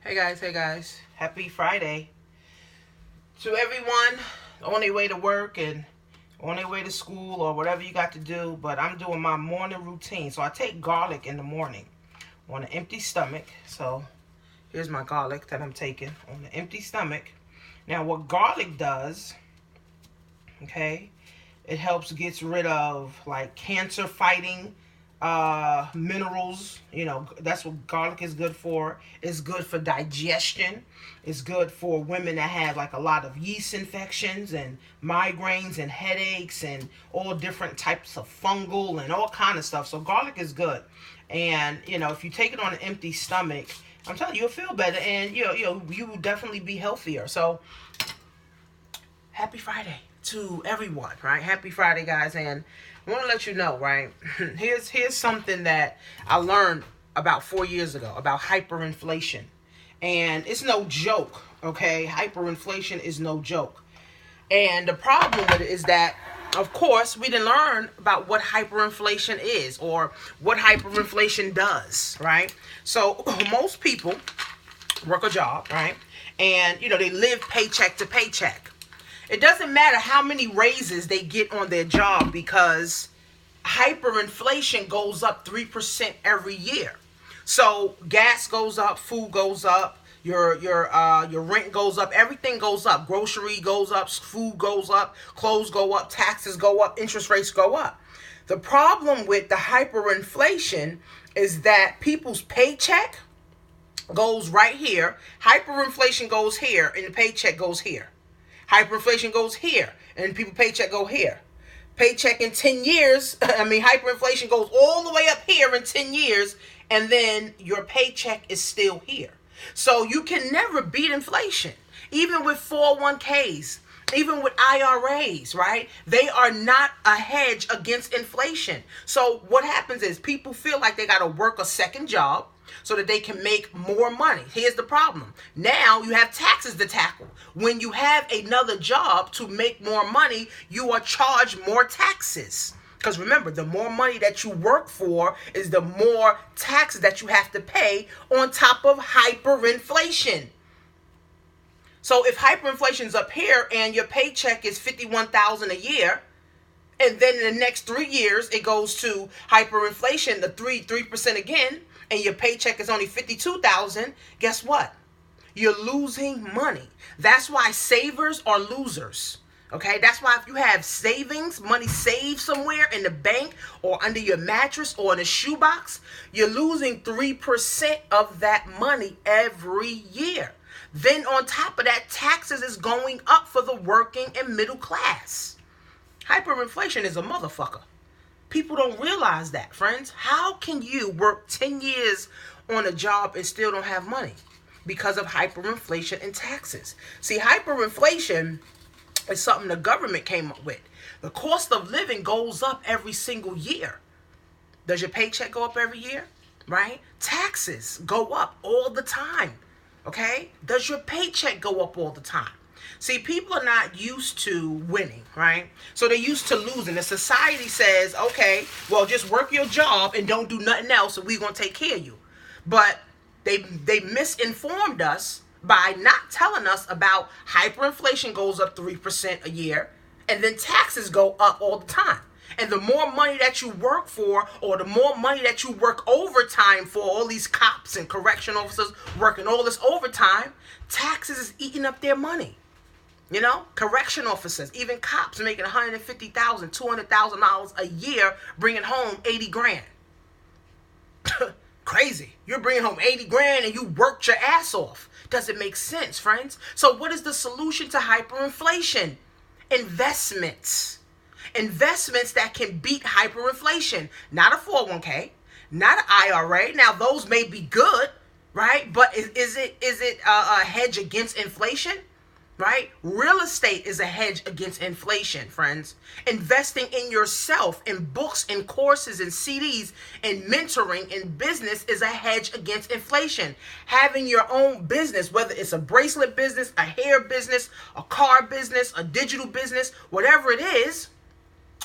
Hey guys, happy Friday to everyone on their way to work and on their way to school or whatever you got to do. But I'm doing my morning routine. So I take garlic in the morning on an empty stomach. So here's my garlic that I'm taking on an empty stomach. Now, what garlic does, okay, it helps gets rid of like cancer fighting minerals. That's what garlic is good for. It's good for digestion. It's good for women that have like a lot of yeast infections and migraines and headaches and all different types of fungal and all kind of stuff. So garlic is good. And if you take it on an empty stomach, I'm telling you, you'll feel better, and you will definitely be healthier. So happy Friday to everyone, right? Happy Friday, guys. And I want to let you know, right? Here's something that I learned about 4 years ago about hyperinflation. And it's no joke, okay? Hyperinflation is no joke. And the problem with it is that, of course, we didn't learn about what hyperinflation is or what hyperinflation does, right? So most people work a job, right? And, they live paycheck to paycheck. It doesn't matter how many raises they get on their job because hyperinflation goes up 3% every year. So gas goes up, food goes up, your rent goes up, everything goes up. Grocery goes up, food goes up, clothes go up, taxes go up, interest rates go up. The problem with the hyperinflation is that people's paycheck goes right here. Hyperinflation goes here and the paycheck goes here. Hyperinflation goes here, and people paycheck go here. Paycheck in 10 years, hyperinflation goes all the way up here in 10 years, and then your paycheck is still here. So you can never beat inflation. Even with 401ks, even with IRAs, right? They are not a hedge against inflation. So what happens is people feel like they got to work a second job so that they can make more money. Here's the problem. Now you have taxes to tackle. When you have another job to make more money, you are charged more taxes. Because remember, the more money that you work for is the more taxes that you have to pay on top of hyperinflation. So if hyperinflation is up here and your paycheck is $51,000 a year, and then in the next 3 years it goes to hyperinflation, the 3% again, and your paycheck is only $52,000, guess what? You're losing money. That's why savers are losers. Okay, that's why if you have savings, money saved somewhere in the bank or under your mattress or in a shoebox, you're losing 3% of that money every year. Then on top of that, taxes is going up for the working and middle class. Hyperinflation is a motherfucker. People don't realize that, friends. How can you work 10 years on a job and still don't have money? Because of hyperinflation and taxes. See, hyperinflation is something the government came up with. The cost of living goes up every single year. Does your paycheck go up every year? Right? Taxes go up all the time. Okay? Does your paycheck go up all the time? See, people are not used to winning, right? So they're used to losing. The society says, okay, well, just work your job and don't do nothing else and we're going to take care of you. But they misinformed us by not telling us about hyperinflation goes up 3% a year and then taxes go up all the time. And the more money that you work for or the more money that you work overtime for, all these cops and correction officers working all this overtime, taxes is eating up their money. Correction officers, even cops making $150,000, $200,000 a year, bringing home 80 grand. Crazy. You're bringing home 80 grand and you worked your ass off. Doesn't make sense, friends. So what is the solution to hyperinflation? Investments. Investments that can beat hyperinflation. Not a 401k, not an IRA. Now those may be good, right? But is it a hedge against inflation? Right? Real estate is a hedge against inflation, friends. Investing in yourself, in books, in courses, in CDs, in mentoring, in business is a hedge against inflation. Having your own business, whether it's a bracelet business, a hair business, a car business, a digital business, whatever it is,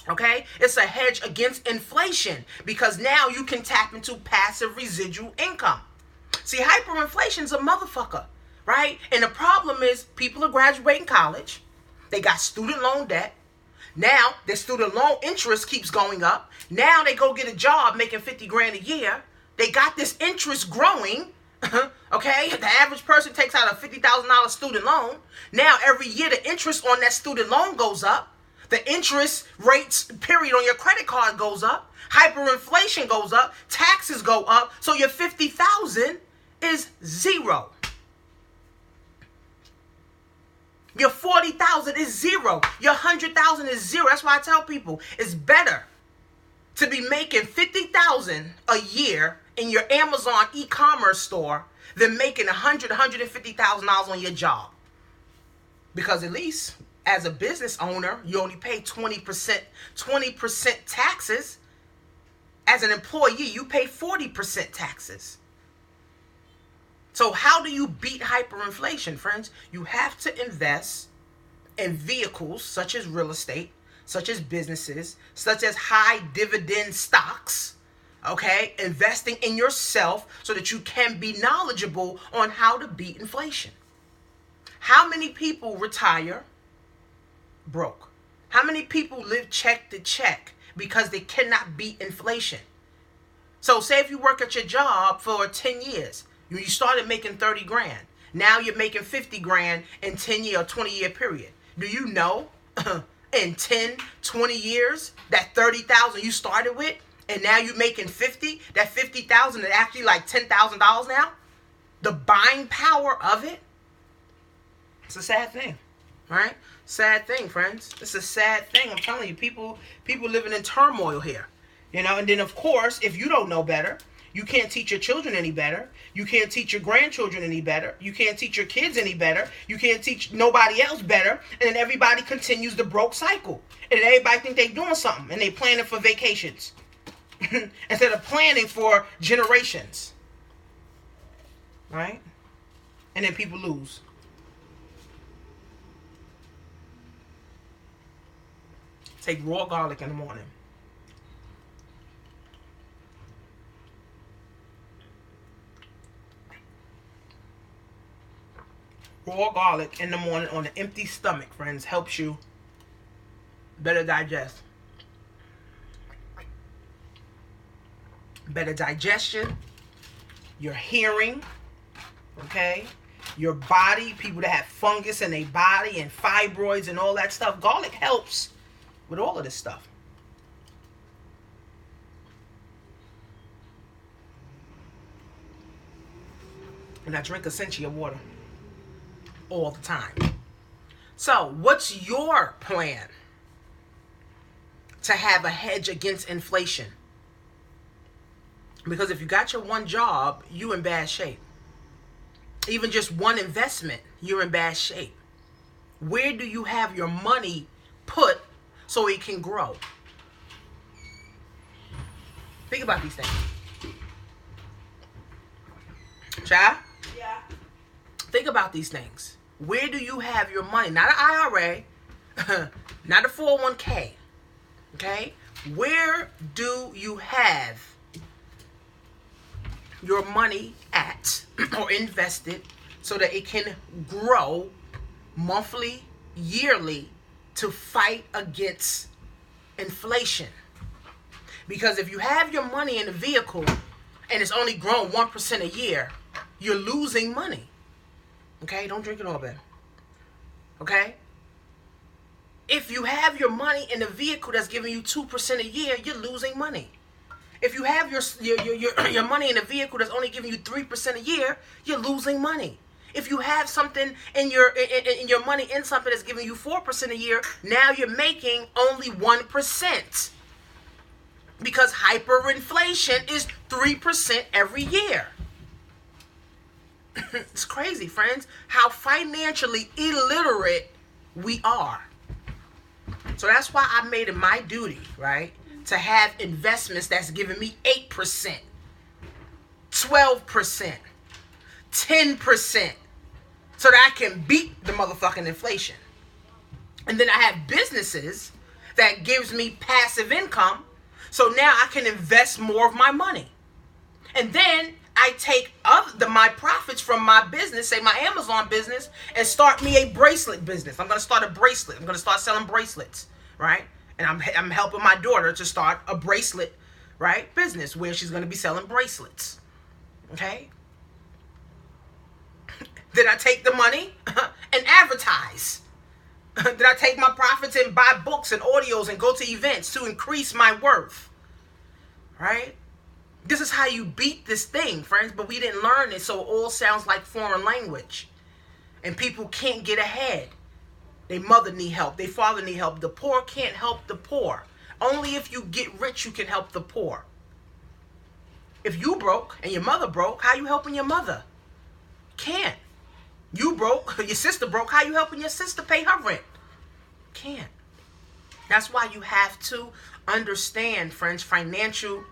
okay, it's a hedge against inflation because now you can tap into passive residual income. See, hyperinflation's a motherfucker, right? And the problem is people are graduating college. They got student loan debt. Now their student loan interest keeps going up. Now they go get a job making 50 grand a year. They got this interest growing. Okay, the average person takes out a $50,000 student loan. Now every year the interest on that student loan goes up. The interest rates, period, on your credit card goes up. Hyperinflation goes up. Taxes go up. So your $50,000 is zero. Your $40,000 is zero. Your $100,000 is zero. That's why I tell people it's better to be making $50,000 a year in your Amazon e-commerce store than making $150,000 on your job. Because at least as a business owner, you only pay 20% taxes. As an employee, you pay 40% taxes. So how do you beat hyperinflation, friends? You have to invest in vehicles such as real estate, such as businesses, such as high dividend stocks. Okay, investing in yourself so that you can be knowledgeable on how to beat inflation. How many people retire broke? How many people live check to check because they cannot beat inflation? So say if you work at your job for 10 years, you started making 30 grand. Now you're making 50 grand in 10-year or 20-year period. Do you know in 10, 20 years that 30,000 you started with and now you're making 50, that 50,000 is actually like $10,000 now? The buying power of it. It's a sad thing, right? Sad thing, friends. It's a sad thing. I'm telling you, people living in turmoil here. You know, and then of course, if you don't know better, you can't teach your children any better. You can't teach your grandchildren any better. You can't teach your kids any better. You can't teach nobody else better. And then everybody continues the broke cycle. And everybody think they're doing something and they planning for vacations instead of planning for generations. Right? And then people lose. Take raw garlic in the morning. Raw garlic in the morning on an empty stomach, friends, helps you better digest. Better digestion, your hearing, okay? Your body, people that have fungus in their body and fibroids and all that stuff. Garlic helps with all of this stuff. And I drink Essentia water all the time. So, what's your plan to have a hedge against inflation? Because if you got your one job, you in bad shape. Even just one investment, you're in bad shape. Where do you have your money put so it can grow? Think about these things. Child? Yeah. Think about these things. Where do you have your money? Not an IRA, not a 401k. Okay? Where do you have your money at or invested so that it can grow monthly, yearly to fight against inflation? Because if you have your money in a vehicle and it's only grown 1% a year, you're losing money. Okay? Don't drink it all, babe. Okay? If you have your money in a vehicle that's giving you 2% a year, you're losing money. If you have your money in a vehicle that's only giving you 3% a year, you're losing money. If you have something in your money in something that's giving you 4% a year, now you're making only 1%. Because hyperinflation is 3% every year. It's crazy, friends, how financially illiterate we are. So that's why I made it my duty, right, to have investments that's giving me 8%, 12%, 10%, so that I can beat the motherfucking inflation. And then I have businesses that gives me passive income, so now I can invest more of my money. And then I take my profits from my business, say my Amazon business, and start me a bracelet business. I'm going to start a bracelet. I'm going to start selling bracelets, right? And I'm helping my daughter to start a bracelet, right, business where she's going to be selling bracelets. Okay? Then I take the money and advertise. Then I take my profits and buy books and audios and go to events to increase my worth. Right? This is how you beat this thing, friends, but we didn't learn it, so it all sounds like foreign language. And people can't get ahead. Their mother need help. Their father need help. The poor can't help the poor. Only if you get rich, you can help the poor. If you broke and your mother broke, how you helping your mother? Can't. You broke, your sister broke, how you helping your sister pay her rent? Can't. That's why you have to understand, friends, financial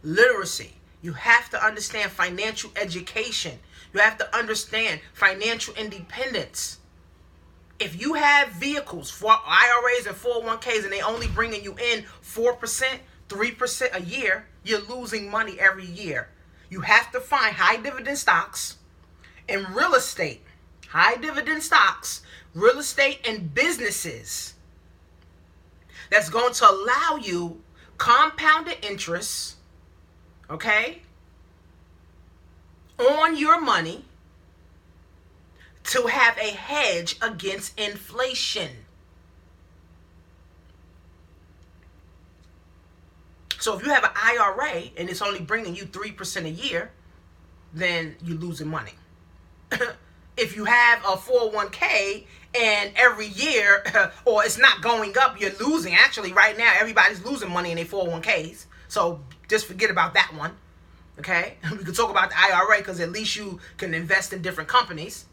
literacy. You have to understand financial education. You have to understand financial independence. If you have vehicles for IRAs and 401ks and they only bringing you in 4%, 3% a year, you're losing money every year. You have to find high dividend stocks and real estate. High dividend stocks, real estate, and businesses that's going to allow you compounded interest, okay, on your money to have a hedge against inflation. So if you have an IRA and it's only bringing you 3% a year, then you're losing money. If you have a 401k and every year, or it's not going up, you're losing. Actually, right now, everybody's losing money in their 401ks. So just forget about that one. Okay? We could talk about the IRA because at least you can invest in different companies.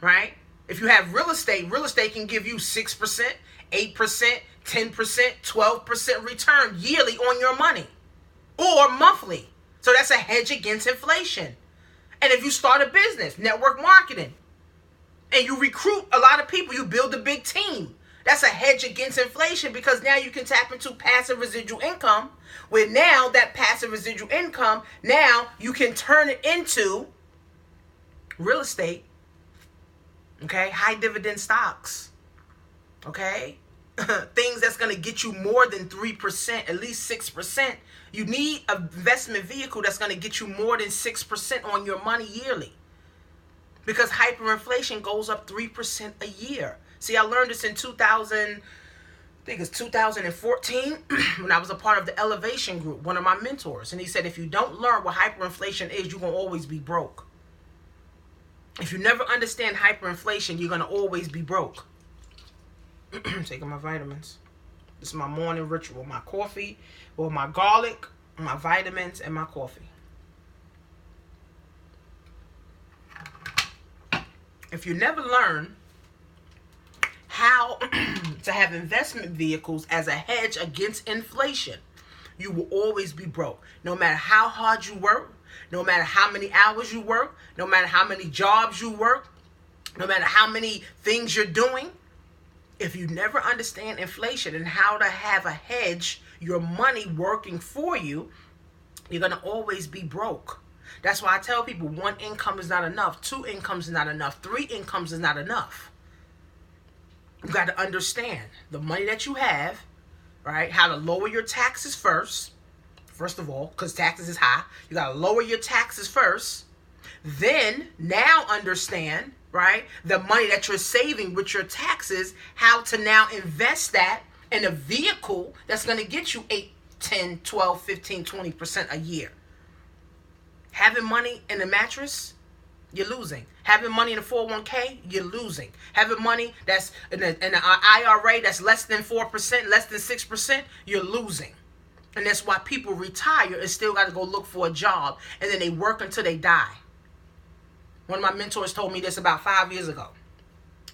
Right? If you have real estate can give you 6%, 8%, 10%, 12% return yearly on your money. Or monthly. So that's a hedge against inflation. And if you start a business, network marketing, and you recruit a lot of people, you build a big team. That's a hedge against inflation because now you can tap into passive residual income, where now that passive residual income, now you can turn it into real estate, okay? High dividend stocks, okay? Things that's going to get you more than 3%, at least 6%. You need an investment vehicle that's going to get you more than 6% on your money yearly. Because hyperinflation goes up 3% a year. See, I learned this in 2014, when I was a part of the Elevation Group, one of my mentors. And he said, if you don't learn what hyperinflation is, you're going to always be broke. If you never understand hyperinflation, you're going to always be broke. Taking my vitamins. This is my morning ritual. My coffee, or my garlic, my vitamins, and my coffee. If you never learn how to have investment vehicles as a hedge against inflation, you will always be broke. No matter how hard you work, no matter how many hours you work, no matter how many jobs you work, no matter how many things you're doing, if you never understand inflation and how to have a hedge, your money working for you, you're going to always be broke. That's why I tell people 1 income is not enough. 2 incomes is not enough. 3 incomes is not enough. You got to understand the money that you have, right? How to lower your taxes first of all, because taxes is high. You got to lower your taxes first. Then now understand, right, the money that you're saving with your taxes, how to now invest that in a vehicle that's going to get you 8, 10, 12, 15, 20% a year. Having money in a mattress, you're losing. Having money in a 401k, you're losing. Having money that's in an IRA that's less than 4%, less than 6%, you're losing. And that's why people retire and still got to go look for a job, and then they work until they die. One of my mentors told me this about 5 years ago.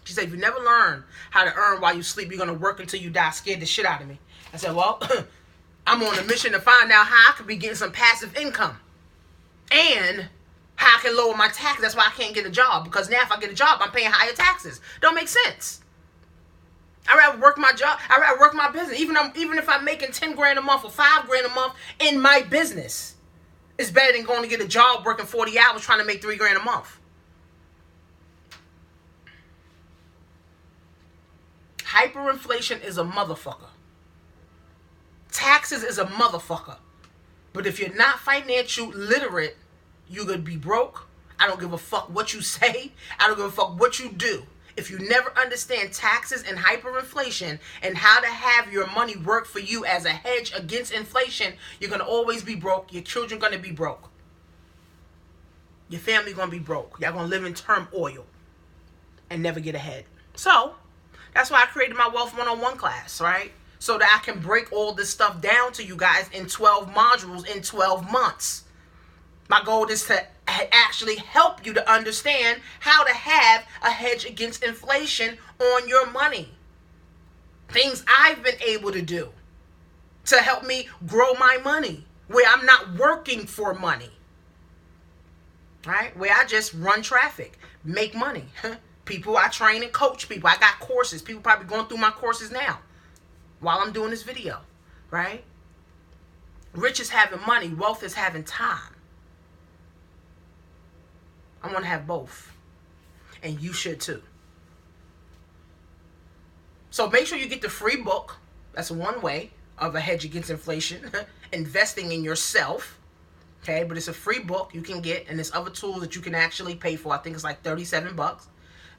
She said, if you never learn how to earn while you sleep, you're going to work until you die. Scared the shit out of me. I said, well, I'm on a mission to find out how I could be getting some passive income. And how I can lower my taxes. That's why I can't get a job. Because now if I get a job, I'm paying higher taxes. Don't make sense. I'd rather work my job. I'd rather work my business. Even if I'm making 10 grand a month or 5 grand a month in my business. It's better than going to get a job working 40 hours trying to make $3,000 a month. Hyperinflation is a motherfucker. Taxes is a motherfucker. But if you're not financial literate, you're going to be broke. I don't give a fuck what you say. I don't give a fuck what you do. If you never understand taxes and hyperinflation and how to have your money work for you as a hedge against inflation, you're going to always be broke. Your children going to be broke. Your family going to be broke. Y'all going to live in turmoil and never get ahead. So, that's why I created my Wealth 101 class, right? So that I can break all this stuff down to you guys in 12 modules in 12 months. My goal is to actually help you to understand how to have a hedge against inflation on your money. Things I've been able to do to help me grow my money, where I'm not working for money. Right? Where I just run traffic, make money. People, I train and coach people. I got courses. People probably going through my courses now while I'm doing this video. Right? Rich is having money. Wealth is having time. I want to have both. And you should too. So make sure you get the free book. That's one way of a hedge against inflation. Investing in yourself. Okay, but it's a free book you can get. And there's other tools that you can actually pay for. I think it's like $37.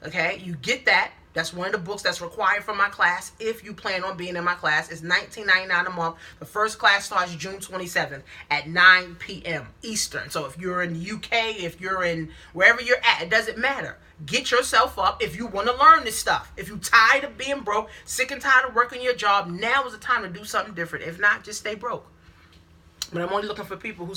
Okay, you get that. That's one of the books that's required for my class. If you plan on being in my class, it's $19.99 a month. The first class starts June 27th at 9 p.m. Eastern. So if you're in the UK, if you're in wherever you're at, it doesn't matter. Get yourself up if you want to learn this stuff. If you're tired of being broke, sick and tired of working your job, now is the time to do something different. If not, just stay broke. But I'm only looking for people who